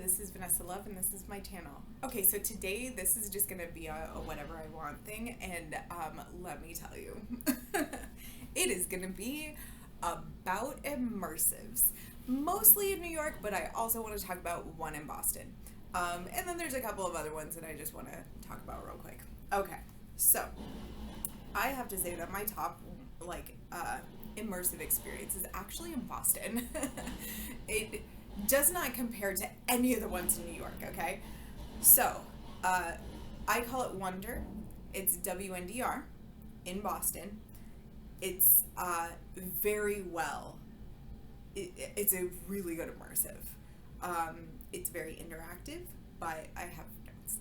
this is Vanessa Love, and this is my channel. Okay, so today this is just gonna be a whatever I want thing, and let me tell you, it is gonna be about immersives, mostly in New York, but I also want to talk about one in Boston, and then there's a couple of other ones that I just want to talk about real quick. Okay, so I have to say that my top immersive experience is actually in Boston. It does not compare to any of the ones in New York, okay? So, I call it Wonder. It's WNDR in Boston. It's very well. It's a really good immersive. It's very interactive by, I have notes,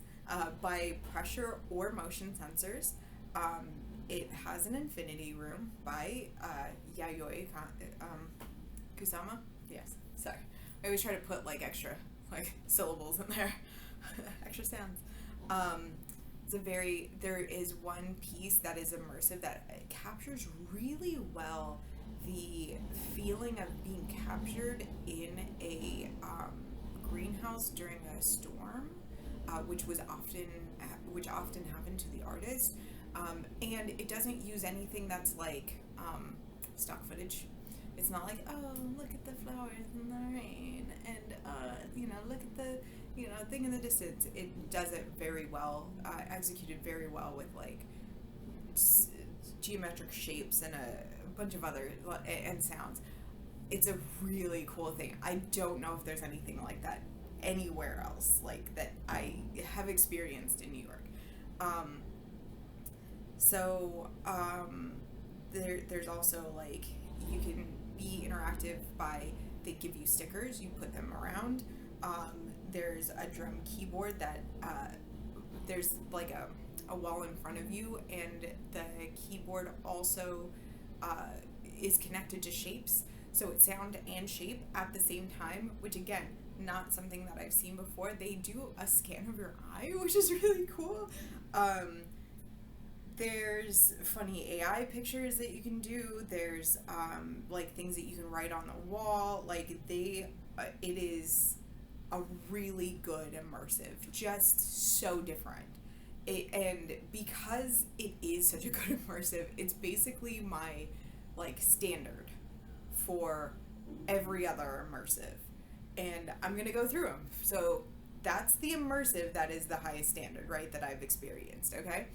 by pressure or motion sensors. It has an infinity room by Yayoi Kusama. Yes, sorry. I always try to put extra syllables in there, extra sounds. There is one piece that is immersive that captures really well the feeling of being captured in a greenhouse during a storm, which often happened to the artist. And it doesn't use anything that's stock footage. It's not like, oh, look at the flowers in the rain, and look at the thing in the distance. It does it very well, executed very well with geometric shapes and a bunch of other and sounds. It's a really cool thing. I don't know if there's anything like that anywhere else that I have experienced in New York. There's also you can be interactive by, they give you stickers, you put them around. There's a drum keyboard that there's a wall in front of you, and the keyboard also is connected to shapes, so it's sound and shape at the same time, which again, not something that I've seen before. They do a scan of your eye, which is really cool. There's funny AI pictures that you can do. There's things that you can write on the wall. It is a really good immersive, just so different. And because it is such a good immersive, it's basically my standard for every other immersive, and I'm gonna go through them. So that's the immersive that is the highest standard, right, that I've experienced. Okay.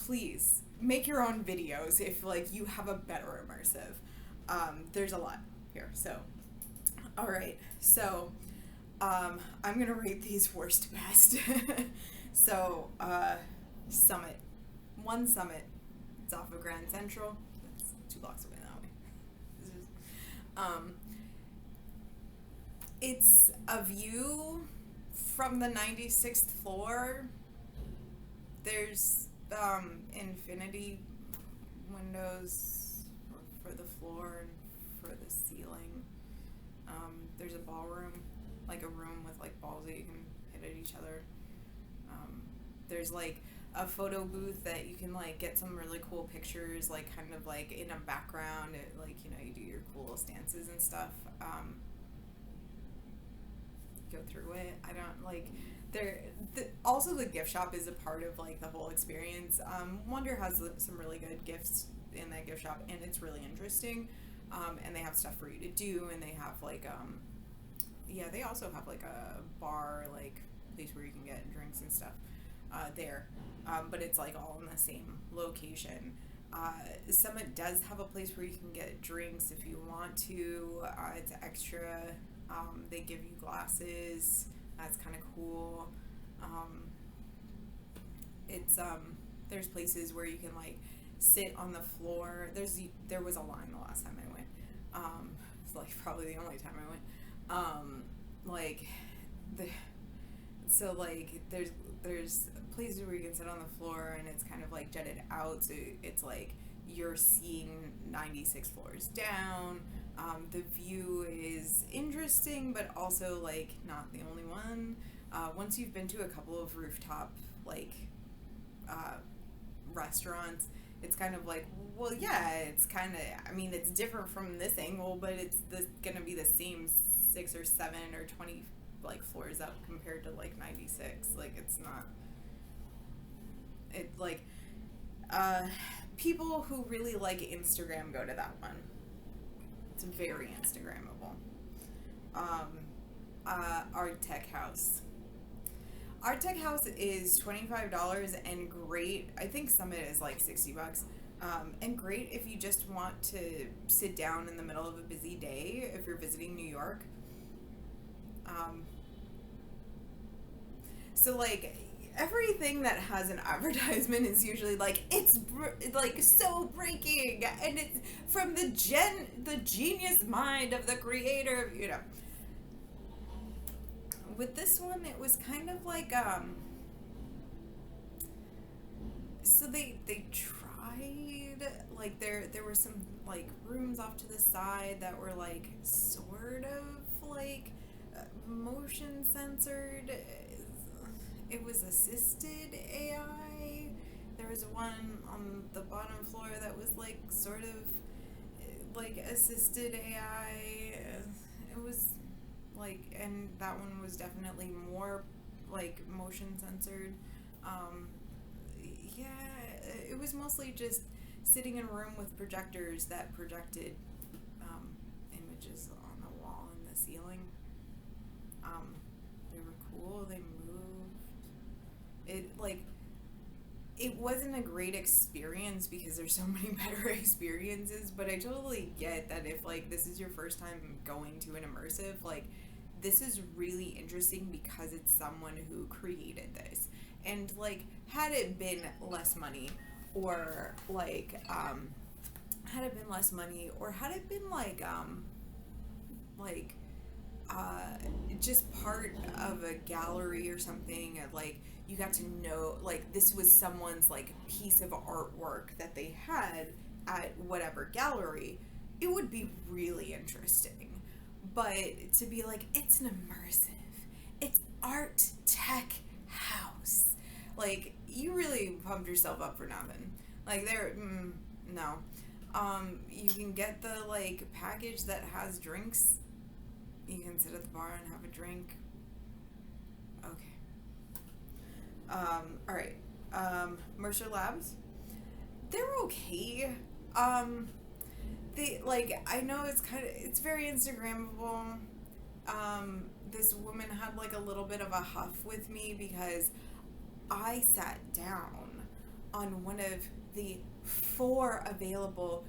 Please make your own videos if you have a better immersive. There's a lot here. So, all right. So, I'm gonna rate these worst to best. So, Summit, One Summit. It's off of Grand Central. It's 2 blocks away that way. It's a view from the 96th floor. There's infinity windows for the floor and for the ceiling. There's a ballroom, a room with balls that you can hit at each other. There's a photo booth that you can get some really cool pictures, in a background. You do your cool stances and stuff. Go through it. I don't also the gift shop is a part of the whole experience. Wonder has some really good gifts in that gift shop, and it's really interesting. And they have stuff for you to do, and they have they also have a bar place where you can get drinks and stuff there. But it's all in the same location. Summit does have a place where you can get drinks if you want to. It's extra. They give you glasses. That's kind of cool. There's places where you can sit on the floor. There was a line the last time I went. It's probably the only time I went. There's places where you can sit on the floor, and it's kind of jutted out, so it's you're seeing 96 floors down. The view is interesting, but also not the only one. Once you've been to a couple of rooftop restaurants, it's kind of well, yeah, it's kind of, it's different from this angle, but it's gonna be the same 6 or 7 or 20 like floors up compared to like 96. Like it's not. It like people who really like Instagram go to that one. It's very Instagrammable. Art Tech House. Art Tech House is $25 and great. I think Summit is like $60. And great if you just want to sit down in the middle of a busy day if you're visiting New York. So like everything that has an advertisement is usually like it's like so breaking, and it's from the genius mind of the creator, you know. With this one, it was kind of like so they tried, like there were some like rooms off to the side that were like sort of like motion censored. It was assisted AI. There was one on the bottom floor that was like sort of like assisted AI. It was like, and that one was definitely more like motion censored. Yeah, it was mostly just sitting in a room with projectors that projected images on the wall and the ceiling. They were cool. They moved. It wasn't a great experience because there's so many better experiences, but I totally get that if like this is your first time going to an immersive, like this is really interesting because it's someone who created this. And like had it been less money, or like had it been less money, or had it been like just part of a gallery or something, like you got to know like this was someone's like piece of artwork that they had at whatever gallery, it would be really interesting. But to be like, it's an immersive, it's Art Tech House, like you really pumped yourself up for nothing. Like no. You can get the like package that has drinks. You can sit at the bar and have a drink. Okay. All right. Mercer Labs. They're okay. They like, I know it's very Instagrammable. This woman had like a little bit of a huff with me because I sat down on one of the 4 available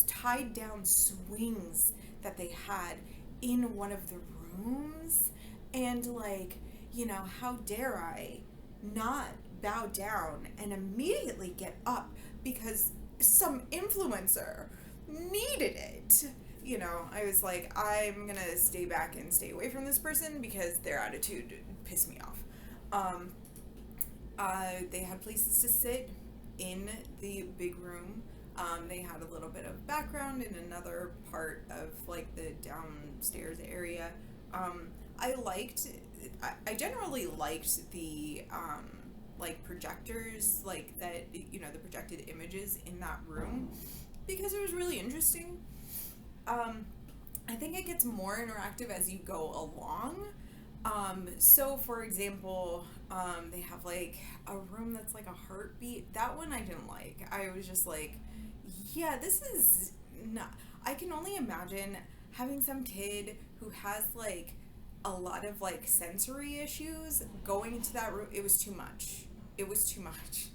tied down swings that they had in one of the rooms, and like, you know, how dare I not bow down and immediately get up because some influencer needed it. You know, I was like, I'm gonna stay back and stay away from this person because their attitude pissed me off. They had places to sit in the big room. They had a little bit of background in another part of like the downstairs area. I generally liked the like projectors, like that, you know, the projected images in that room because it was really interesting. I think it gets more interactive as you go along. So for example, they have like a room that's like a heartbeat. That one I didn't like. I was just like, yeah, this is not, I can only imagine having some kid who has like a lot of like sensory issues going into that room. It was too much. It was too much.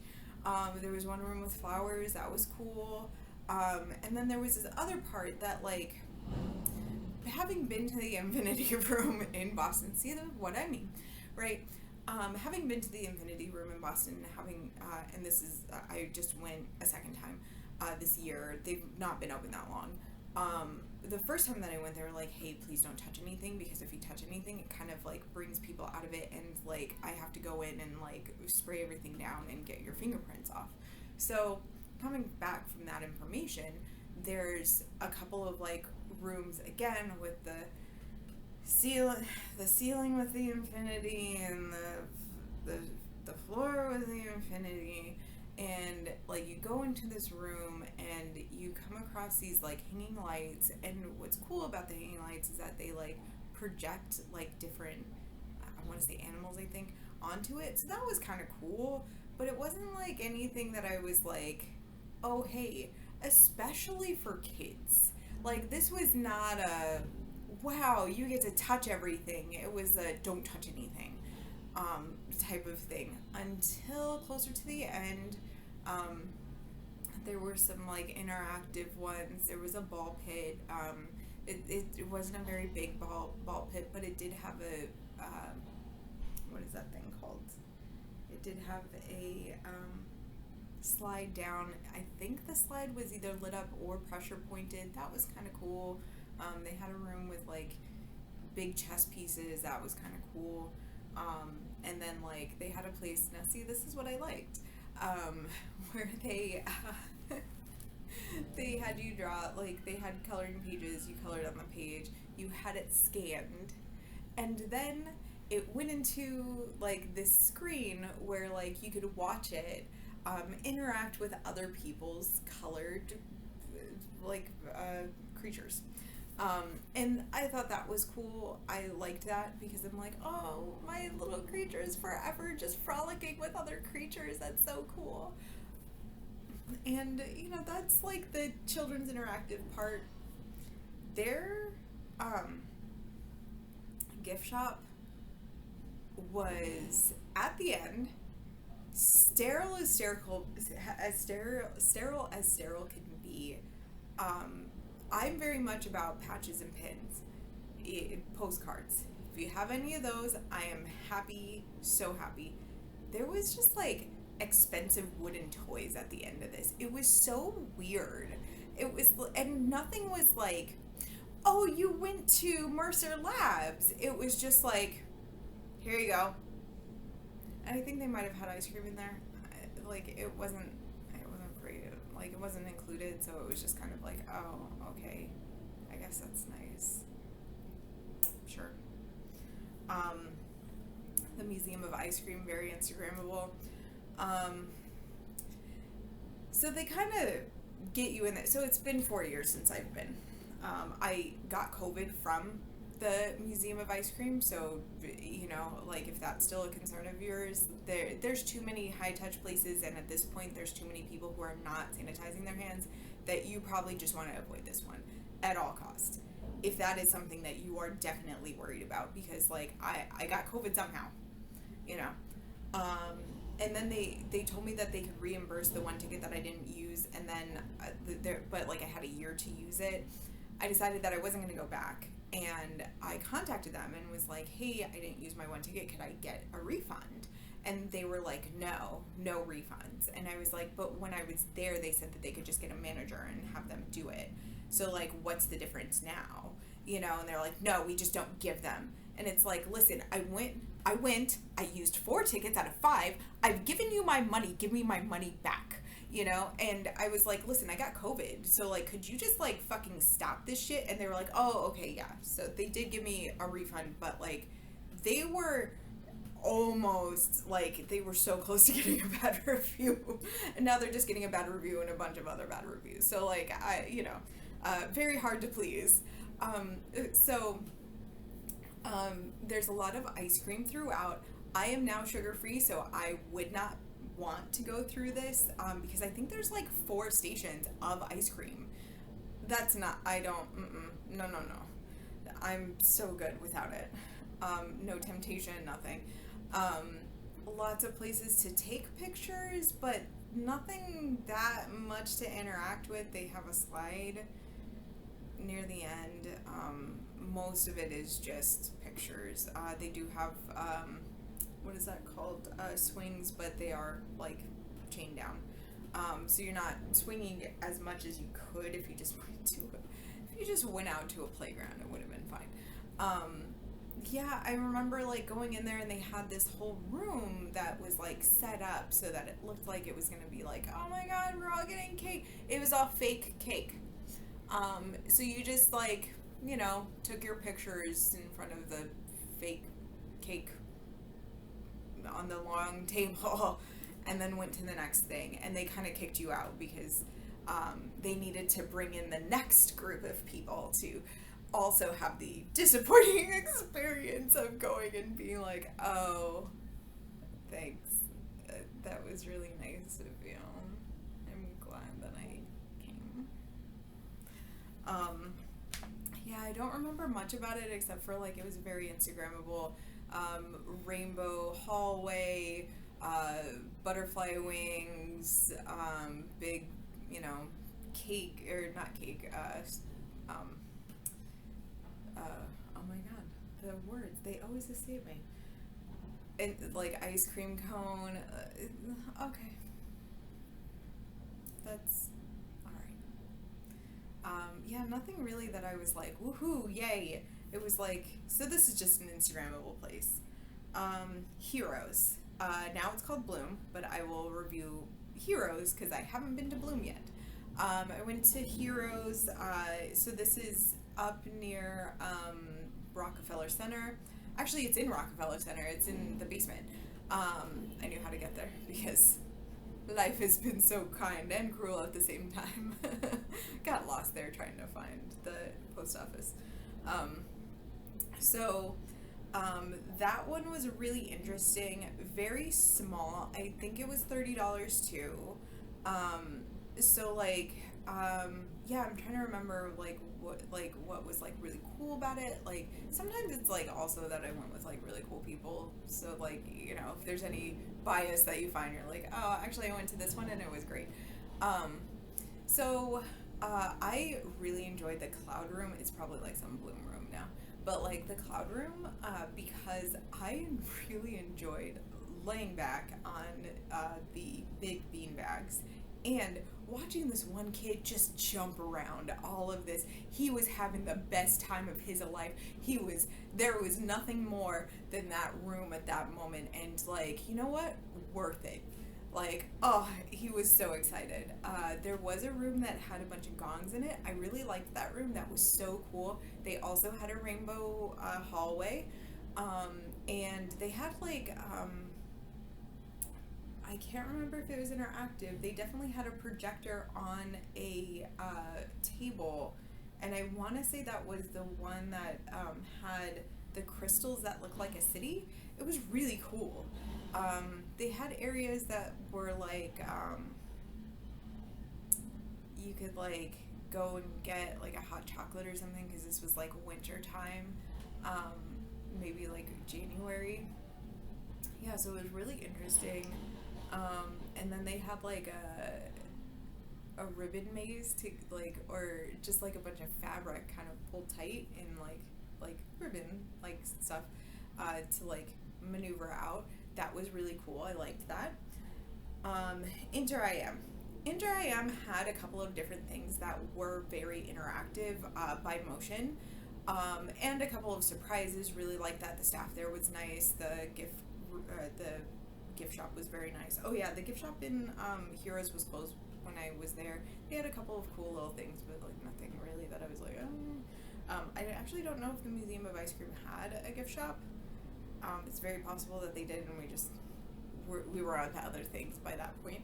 There was one room with flowers that was cool. And then there was this other part that like, having been to the Infinity Room in Boston, see what I mean, right? Having been to the Infinity Room in Boston, having, and this is, I just went a second time this year. They've not been open that long. The first time that I went, they were like, hey, please don't touch anything, because if you touch anything, it kind of like brings people out of it, and like I have to go in and like spray everything down and get your fingerprints off. So coming back from that information, there's a couple of like rooms again with the ceiling with the infinity, and the floor with the infinity, and like you go into this room and you come across these like hanging lights, and what's cool about the hanging lights is that they like project like different I want to say animals, I think, onto it. So that was kind of cool, but it wasn't like anything that I was like, oh, hey, especially for kids. Like, this was not a, wow, you get to touch everything. It was a don't touch anything type of thing until closer to the end. There were some like interactive ones. There was a ball pit. It wasn't a very big ball pit, but it did have a what is that thing called? It did have a slide down. I think the slide was either lit up or pressure pointed. That was kind of cool. They had a room with like big chess pieces. That was kind of cool. And then like they had a place. Now see, this is what I liked. Where they had you draw, like they had coloring pages, you colored on the page, you had it scanned, and then it went into like this screen where like you could watch it interact with other people's colored like creatures. And I thought that was cool. I liked that because I'm like, oh, my little creature is forever just frolicking with other creatures. That's so cool. And, you know, that's like the children's interactive part. Their gift shop was, at the end, sterile as sterile can be. I'm very much about patches and pins, postcards. If you have any of those, I am happy, so happy. There was just like expensive wooden toys at the end of this. It was so weird. It was, and nothing was like, oh, you went to Mercer Labs. It was just like, here you go. And I think they might have had ice cream in there. Like it wasn't free. Like it wasn't included, so it was just kind of like, oh, okay, I guess that's nice. Sure. The Museum of Ice Cream, very Instagrammable. So they kind of get you in there. So it's been 4 years since I've been. I got COVID from the Museum of Ice Cream, so, you know, like, if that's still a concern of yours, there's too many high-touch places, and at this point, there's too many people who are not sanitizing their hands, that you probably just want to avoid this one at all costs. If that is something that you are definitely worried about, because, like, I got COVID somehow, you know. And then they told me that they could reimburse the one ticket that I didn't use, and then, but, like, I had a year to use it. I decided that I wasn't going to go back. And I contacted them and was like, hey, I didn't use my one ticket. Could I get a refund? And they were like, no refunds. And I was like, but when I was there, they said that they could just get a manager and have them do it. So, like, what's the difference now? You know, and they're like, no, we just don't give them. And it's like, listen, I used 4 tickets out of 5. I've given you my money. Give me my money back. You know, and I was like, listen, I got COVID, so, like, could you just, like, fucking stop this shit? And they were like, oh, okay, yeah. So they did give me a refund, but, like, they were almost, like, they were so close to getting a bad review, and now they're just getting a bad review and a bunch of other bad reviews. So, like, very hard to please. There's a lot of ice cream throughout. I am now sugar-free, so I would not want to go through this because I think there's like 4 stations of ice cream. That's not, no. I'm so good without it. No temptation, nothing. Lots of places to take pictures, but nothing that much to interact with. They have a slide near the end. Most of it is just pictures. They do have what is that called? Swings, but they are like chained down. So you're not swinging as much as you could if you just went out to a playground. It would have been fine. Yeah, I remember like going in there and they had this whole room that was like set up so that it looked like it was gonna be like, oh my god, we're all getting cake. It was all fake cake. So you just like, you know, took your pictures in front of the fake cake on the long table and then went to the next thing, and they kind of kicked you out because they needed to bring in the next group of people to also have the disappointing experience of going and being like, oh, thanks. That was really nice of you. I'm glad that I came. Yeah, I don't remember much about it except for like it was very Instagrammable. Rainbow hallway, butterfly wings, big, cake, or not cake, oh my god, the words, they always escape me. And like ice cream cone, okay. That's alright. Yeah, nothing really that I was like, woohoo, yay. It was like, so this is just an Instagrammable place. Heroes. Now it's called Bloom, but I will review Heroes because I haven't been to Bloom yet. I went to Heroes, so this is up near Rockefeller Center. Actually, it's in Rockefeller Center. It's in the basement. I knew how to get there because life has been so kind and cruel at the same time. Got lost there trying to find the post office. That one was really interesting. Very small. I think it was $30 too. Yeah, I'm trying to remember what was like really cool about it. Like sometimes it's like also that I went with like really cool people. So like, if there's any bias that you find, you're like, oh, actually I went to this one and it was great. I really enjoyed the cloud room. It's probably like some Bloom room now. But like the cloud room, because I really enjoyed laying back on the big bean bags and watching this one kid just jump around all of this. He was having the best time of his life. There was nothing more than that room at that moment, and like, you know what? Worth it. Like, oh, he was so excited. There was a room that had a bunch of gongs in it. I really liked that room. That was so cool. They also had a rainbow hallway, and they had like, I can't remember if it was interactive. They definitely had a projector on a table, and I want to say that was the one that had the crystals that looked like a city. It was really cool. They had areas that were like, you could like go and get like a hot chocolate or something because this was like winter time, maybe like January. Yeah, so it was really interesting. And then they had like a ribbon maze to like, or just like a bunch of fabric kind of pulled tight in like ribbon like stuff to like maneuver out. That was really cool. I liked that. Inter IM had a couple of different things that were very interactive by motion, and a couple of surprises. Really liked that. The staff there was nice. The gift shop was very nice. Oh yeah, the gift shop in Heroes was closed when I was there. They had a couple of cool little things, but like nothing really that I was like, I actually don't know if the Museum of Ice Cream had a gift shop. It's very possible that they did, and we were on to other things by that point.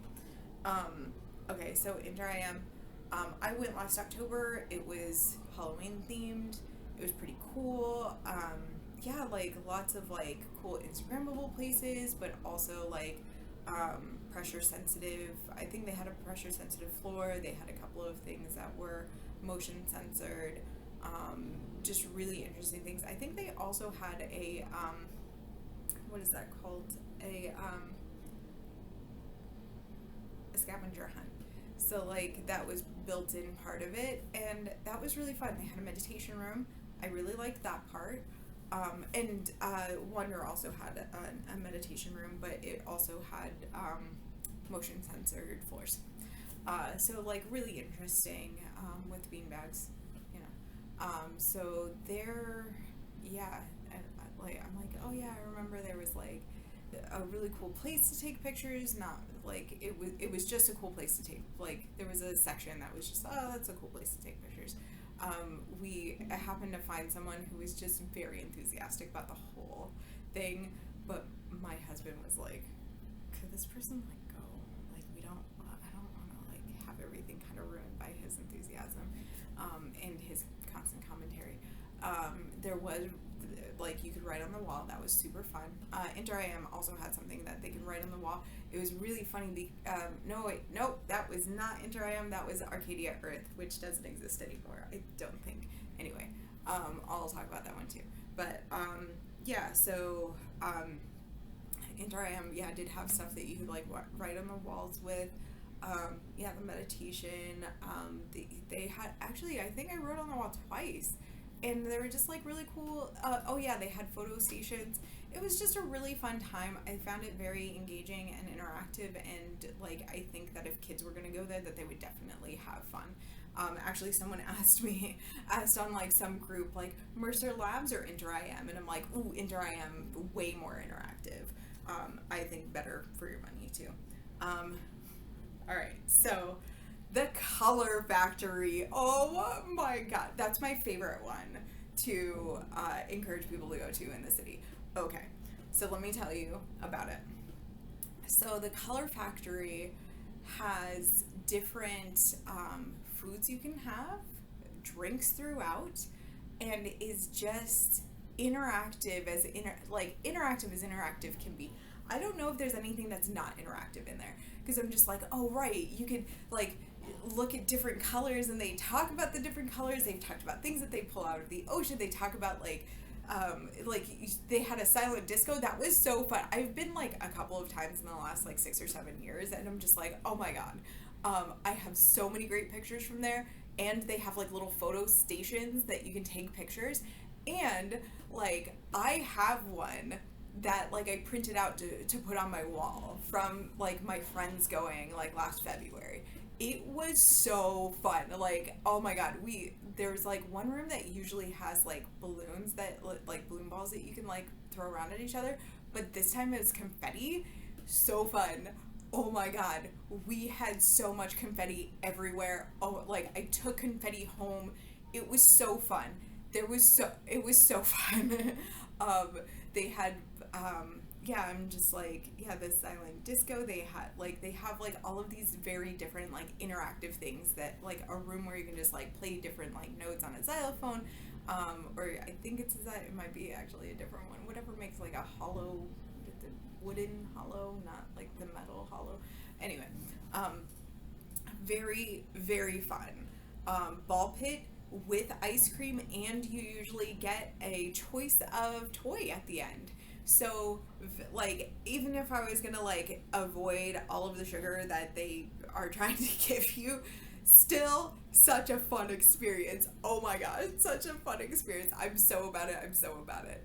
Okay, so Inter IM, I went last October. It was Halloween themed. It was pretty cool. Yeah, like lots of like cool Instagrammable places, but also like pressure sensitive. I think they had a pressure sensitive floor. They had a couple of things that were motion censored. Just really interesting things. I think they also had a what is that called? A scavenger hunt. So like that was built in part of it, and that was really fun. They had a meditation room. I really liked that part. And Wonder also had a meditation room, but it also had motion censored floors. So like really interesting with beanbags, so there, yeah, and I'm like, oh yeah, I remember there was like a really cool place to take pictures. Not like it was just a cool place to take. Like there was a section that was just, oh, that's a cool place to take pictures. We happened to find someone who was just very enthusiastic about the whole thing, but my husband was like, could this person like go? Like I don't want to like have everything kind of ruined by his enthusiasm and his constant commentary. there was like you could write on the wall. That was super fun. InterIM also had something that they could write on the wall. It was really funny. Nope, that was not InterIM. That was Arcadia Earth, which doesn't exist anymore, I don't think. Anyway, I'll talk about that one too. But yeah, so InterIM, yeah, did have stuff that you could like write on the walls with. Yeah, the meditation. They had actually, I think I wrote on the wall twice, and they were just like really cool. Oh yeah, they had photo stations. It was just a really fun time. I found it very engaging and interactive, and like I think that if kids were gonna go there, that they would definitely have fun. Actually, someone asked on like some group, like Mercer Labs or InterIM, and I'm like, ooh, InterIM, way more interactive. I think better for your money too. All right, so the Color Factory. Oh my God, that's my favorite one to encourage people to go to in the city. Okay, so let me tell you about it. So the Color Factory has different foods you can have, drinks throughout, and is just interactive as interactive as interactive can be. I don't know if there's anything that's not interactive in there, because I'm just like, oh right, you could like look at different colors, and they talk about the different colors. They've talked about things that they pull out of the ocean. They talk about like they had a silent disco that was so fun. I've been like a couple of times in the last like 6 or 7 years, and I'm just like, oh my God, I have so many great pictures from there. And they have like little photo stations that you can take pictures, and like I have one that like I printed out to put on my wall from like my friends going like last February. It was so fun. Like, oh my God, there's like one room that usually has like balloons that like balloon balls that you can like throw around at each other, but this time it was confetti. So fun. Oh my God, we had so much confetti everywhere. Oh, like I took confetti home. It was so fun. It was so fun. They had yeah, I'm just like, yeah, the silent disco. They have like all of these very different like interactive things, that like a room where you can just like play different like notes on a xylophone, or I think it might be actually a different one. Whatever makes like a hollow, the wooden hollow, not like the metal hollow. Anyway, very very fun. Ball pit with ice cream, and you usually get a choice of toy at the end. So like even if I was gonna like avoid all of the sugar that they are trying to give you, still such a fun experience. Oh my God, such a fun experience. I'm so about it.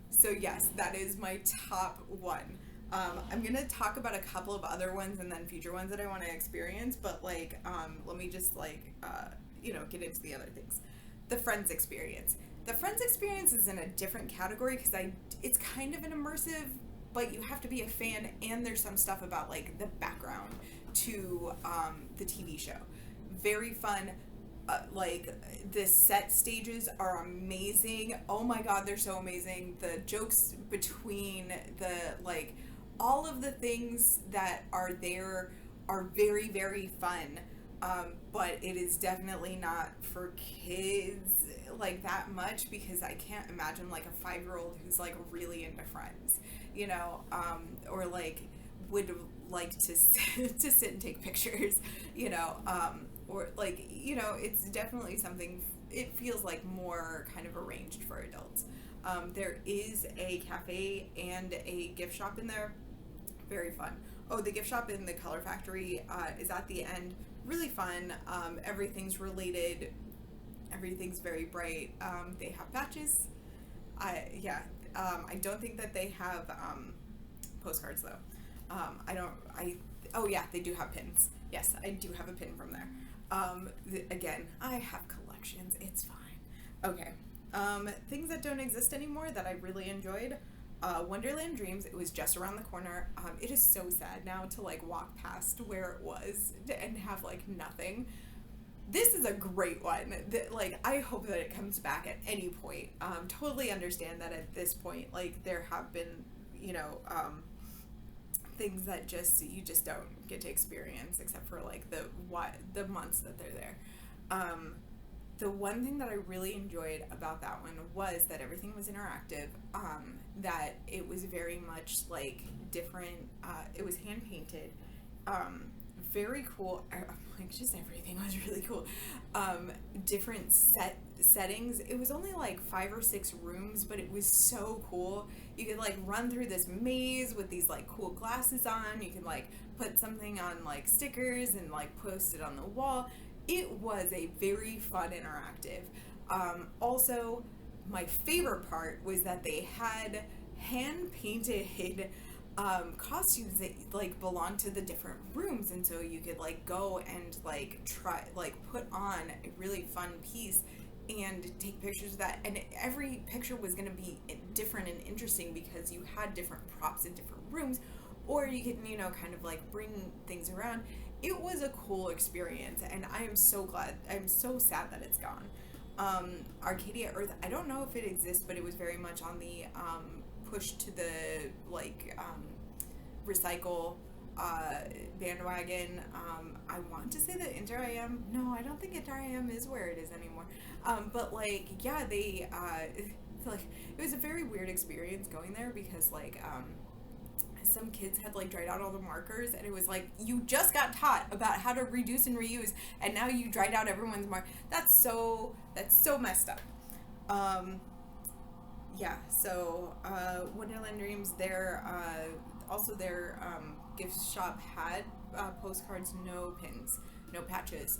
So yes, that is my top one. I'm gonna talk about a couple of other ones and then future ones that I want to experience, but like let me just like get into the other things. The Friends experience. The Friends experience is in a different category because it's kind of an immersive, but you have to be a fan, and there's some stuff about like the background to the TV show. Very fun. Like the set stages are amazing. Oh my God, they're so amazing. The jokes between all of the things that are there are very, very fun. But it is definitely not for kids like that much, because I can't imagine like a 5-year-old who's like really into Friends, or like would like to sit and take pictures, or like, it's definitely something, it feels like more kind of arranged for adults. There is a cafe and a gift shop in there. Very fun. Oh, the gift shop in the Color Factory is at the end. Really fun. Everything's related. Everything's very bright. They have patches. I don't think that they have postcards though. Oh yeah, they do have pins. Yes, I do have a pin from there. Again, I have collections. It's fine. Okay. Things that don't exist anymore that I really enjoyed. Wonderland Dreams, it was just around the corner. It is so sad now to like walk past where it was and have like nothing. This is a great one. I hope that it comes back at any point. Totally understand that at this point, like there have been, things that you just don't get to experience except for like the months that they're there. the one thing that I really enjoyed about that one was that everything was interactive, that it was very much like different, it was hand painted, very cool. Like, just everything was really cool. Different settings. It was only like 5 or 6 rooms, but it was so cool. You could like run through this maze with these like cool glasses on. You could like put something on like stickers and like post it on the wall. It was a very fun interactive. Also, my favorite part was that they had hand painted costumes that like belonged to the different rooms, and so you could like go and like try like put on a really fun piece and take pictures of that, and every picture was going to be different and interesting because you had different props in different rooms, or you could, you know, kind of like bring things around. It was a cool experience, and I am so glad, I'm so sad that it's gone. Arcadia Earth, I don't know if it exists, but it was very much on the push to the like recycle bandwagon. I want to say that Inter-IM, no, I don't think Inter-IM is where it is anymore. But like, yeah, they like, it was a very weird experience going there because like some kids had like dried out all the markers, and it was like, you just got taught about how to reduce and reuse, and now you dried out everyone's mark. That's so messed up. Yeah, so Wonderland Dreams, also their gift shop had postcards, no pins, no patches.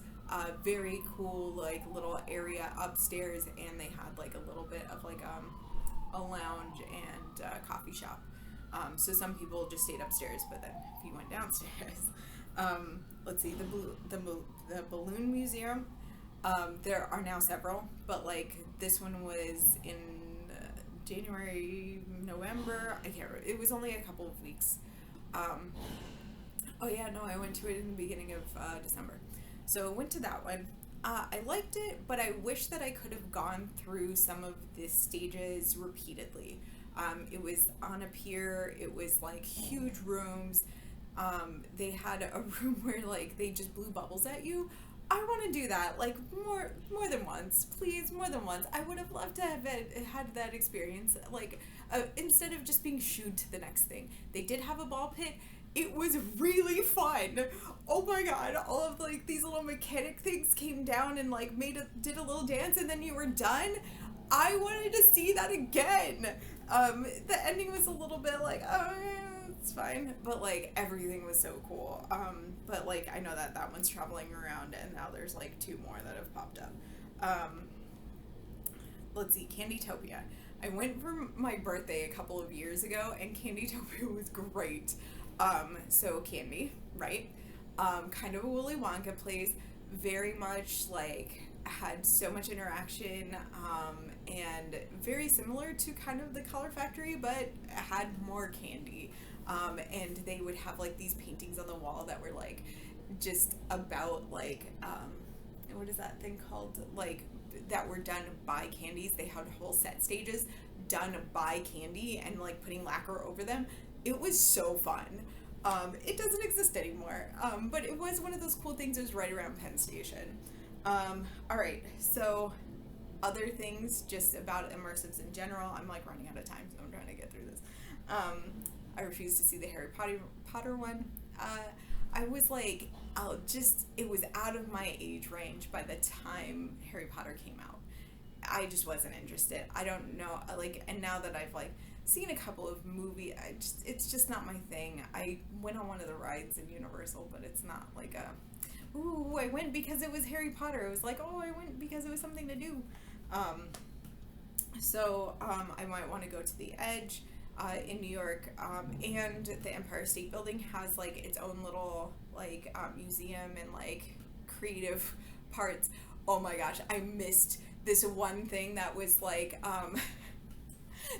Very cool, like little area upstairs, and they had like a little bit of like a lounge and coffee shop. So some people just stayed upstairs, but then if you went downstairs, let's see, the Balloon Museum. There are now several, but like this one was in January, November. I can't remember. It was only a couple of weeks. Oh yeah, no, I went to it in the beginning of December. So I went to that one. I liked it, but I wish that I could have gone through some of the stages repeatedly. It was on a pier. It was like huge rooms. They had a room where like they just blew bubbles at you. I want to do that like more than once, please, more than once. I would have loved to have had that experience, like instead of just being shooed to the next thing. They did have a ball pit. It was really fun. Oh my god, all of like these little mechanic things came down and like did a little dance, and then you were done. I wanted to see that again. The ending was a little bit like, oh, it's fine, but like everything was so cool. But like I know that one's traveling around, and now there's like 2 more that have popped up. Let's see, Candytopia. I went for my birthday a couple of years ago, and Candytopia was great. So candy, right? Kind of a Willy Wonka place, very much like had so much interaction, and very similar to kind of the Color Factory, but had more candy. And they would have like these paintings on the wall that were like just about like what is that thing called, like that were done by candies. They had whole set stages done by candy and like putting lacquer over them. It was so fun. It doesn't exist anymore, but it was one of those cool things. It was right around Penn Station. Alright, so other things just about immersives in general. I'm like running out of time, so I'm trying to get through this. I refused to see the Harry Potter one. I was like, it was out of my age range by the time Harry Potter came out. I just wasn't interested. I don't know, like, and now that I've like seen a couple of movies, it's just not my thing. I went on one of the rides in Universal, but it's not like ooh, I went because it was Harry Potter. It was like, oh, I went because it was something to do. So I might want to go to the Edge in New York, and the Empire State Building has like its own little like museum and like creative parts. Oh my gosh, I missed this one thing that was like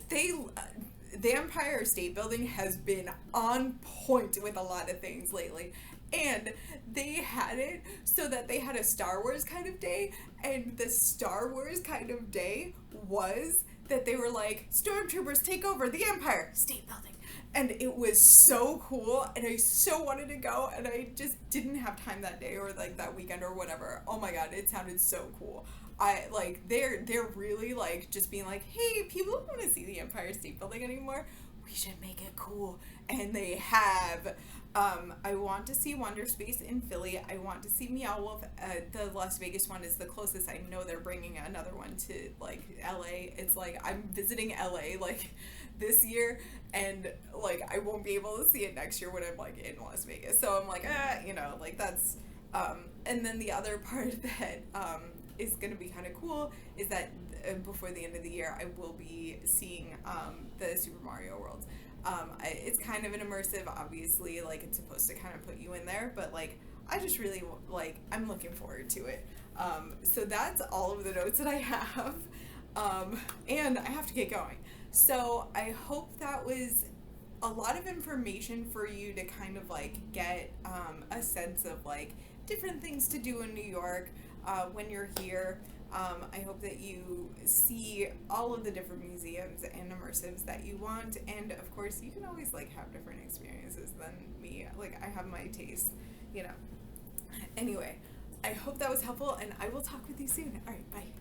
the Empire State Building has been on point with a lot of things lately. And they had it so that they had a Star Wars kind of day, and the Star Wars kind of day was that they were like, stormtroopers take over the Empire State Building. And it was so cool, and I so wanted to go, and I just didn't have time that day or like that weekend or whatever. Oh my god, it sounded so cool. I like they're really like just being like, hey, people don't want to see the Empire State Building anymore. We should make it cool. And they have. I want to see Wonder Space in Philly. I want to see Meow Wolf. The Las Vegas one is the closest. I know they're bringing another one to like LA. It's like I'm visiting LA like this year, and like I won't be able to see it next year when I'm like in Las Vegas. So I'm like, like that's. And then the other part that is going to be kind of cool is that before the end of the year, I will be seeing the Super Mario World. It's kind of an immersive, obviously, like it's supposed to kind of put you in there, but like I just really like I'm looking forward to it. So that's all of the notes that I have, and I have to get going. So I hope that was a lot of information for you to kind of like get a sense of like different things to do in New York when you're here. I hope that you see all of the different museums and immersives that you want, and of course you can always like have different experiences than me. Like I have my taste, you know. Anyway, I hope that was helpful, and I will talk with you soon. All right, bye.